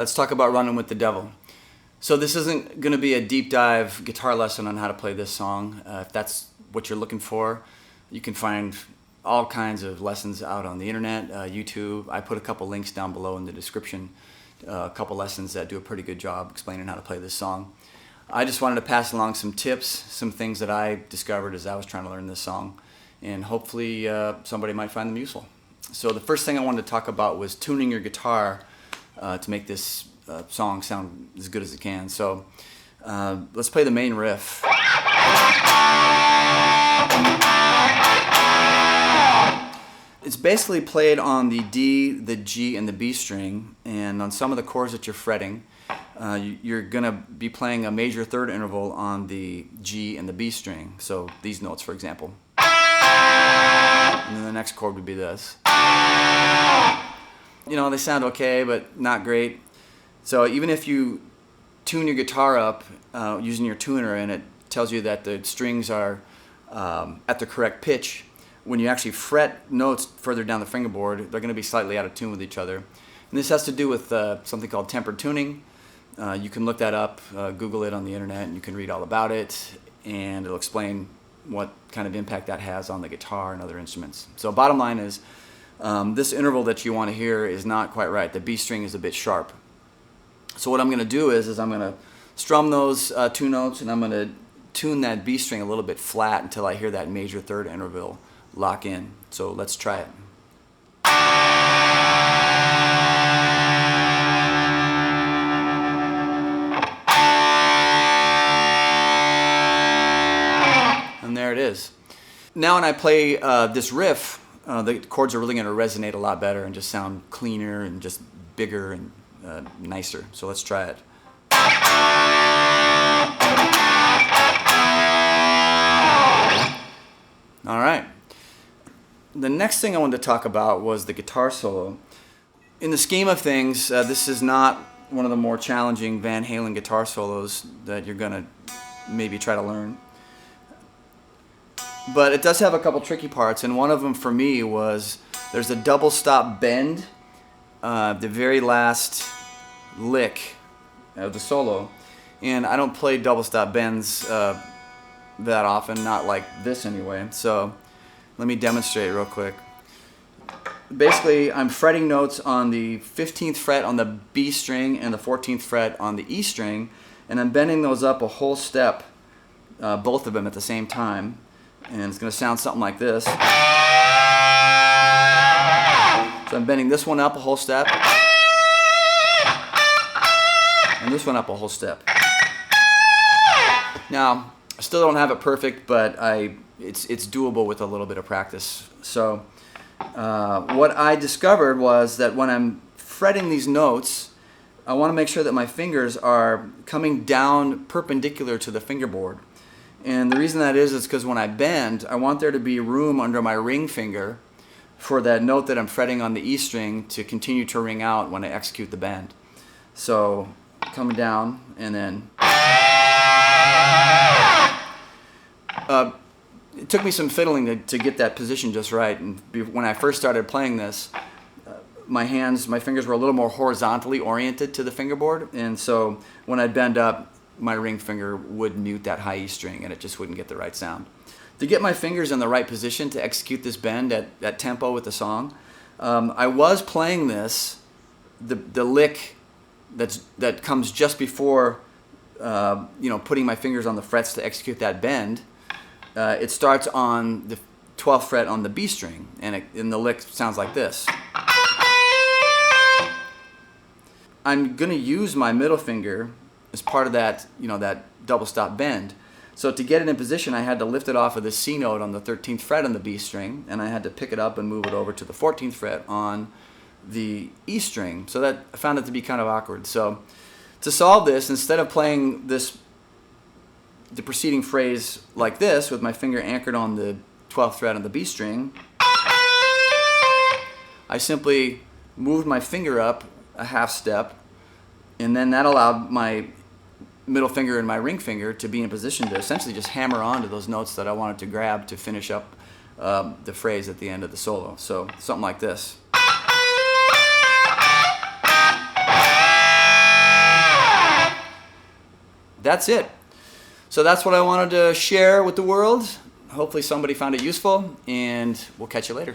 let's talk about Runnin' with the Devil. So this isn't going to be a deep dive guitar lesson on how to play this song. If that's what you're looking for, you can find all kinds of lessons out on the internet, YouTube. I put a couple links down below in the description, a couple lessons that do a pretty good job explaining how to play this song. I just wanted to pass along some tips, some things that I discovered as I was trying to learn this song, and hopefully somebody might find them useful. So the first thing I wanted to talk about was tuning your guitar to make this song sound as good as it can. So let's play the main riff. It's basically played on the D, the G, and the B string, and on some of the chords that you're fretting, you're going to be playing a major third interval on the G and the B string. So these notes, for example. And then the next chord would be this. You know, they sound okay, but not great. So even if you tune your guitar up using your tuner and it tells you that the strings are at the correct pitch, when you actually fret notes further down the fingerboard, they're going to be slightly out of tune with each other. And this has to do with something called tempered tuning. You can look that up, Google it on the internet, and you can read all about it, and it'll explain what kind of impact that has on the guitar and other instruments. So bottom line is, this interval that you want to hear is not quite right. The B string is a bit sharp. So what I'm going to do is I'm going to strum those two notes, and I'm going to tune that B string a little bit flat until I hear that major third interval lock in. So let's try it. And there it is. Now when I play this riff, the chords are really going to resonate a lot better and just sound cleaner and just bigger and nicer. So let's try it. All right. The next thing I wanted to talk about was the guitar solo. In the scheme of things, this is not one of the more challenging Van Halen guitar solos that you're going to maybe try to learn. But it does have a couple tricky parts, and one of them for me was there's a double stop bend, the very last lick of the solo. And I don't play double stop bends that often, not like this anyway. So let me demonstrate real quick. Basically, I'm fretting notes on the 15th fret on the B string and the 14th fret on the E string, and I'm bending those up a whole step, both of them at the same time. And it's going to sound something like this. So I'm bending this one up a whole step, and this one up a whole step. Now, I still don't have it perfect, but it's doable with a little bit of practice. So what I discovered was that when I'm fretting these notes, I want to make sure that my fingers are coming down perpendicular to the fingerboard. And the reason that is because when I bend, I want there to be room under my ring finger for that note that I'm fretting on the E string to continue to ring out when I execute the bend. So coming down, and then it took me some fiddling to get that position just right. And when I first started playing this, my fingers were a little more horizontally oriented to the fingerboard, and so when I'd bend up, my ring finger would mute that high E string, and it just wouldn't get the right sound. To get my fingers in the right position to execute this bend at tempo with the song, I was playing this, the lick that comes just before putting my fingers on the frets to execute that bend. It starts on the 12th fret on the B string, and the lick sounds like this. I'm going to use my middle finger as part of that, that double stop bend. So to get it in position, I had to lift it off of the C note on the 13th fret on the B string, and I had to pick it up and move it over to the 14th fret on the E string. So I found it to be kind of awkward. So to solve this, instead of playing the preceding phrase like this with my finger anchored on the 12th fret on the B string, I simply moved my finger up a half step, and then that allowed my middle finger and my ring finger to be in position to essentially just hammer onto those notes that I wanted to grab to finish up the phrase at the end of the solo. So something like this. that's it. So that's what I wanted to share with the world. Hopefully somebody found it useful, and we'll catch you later.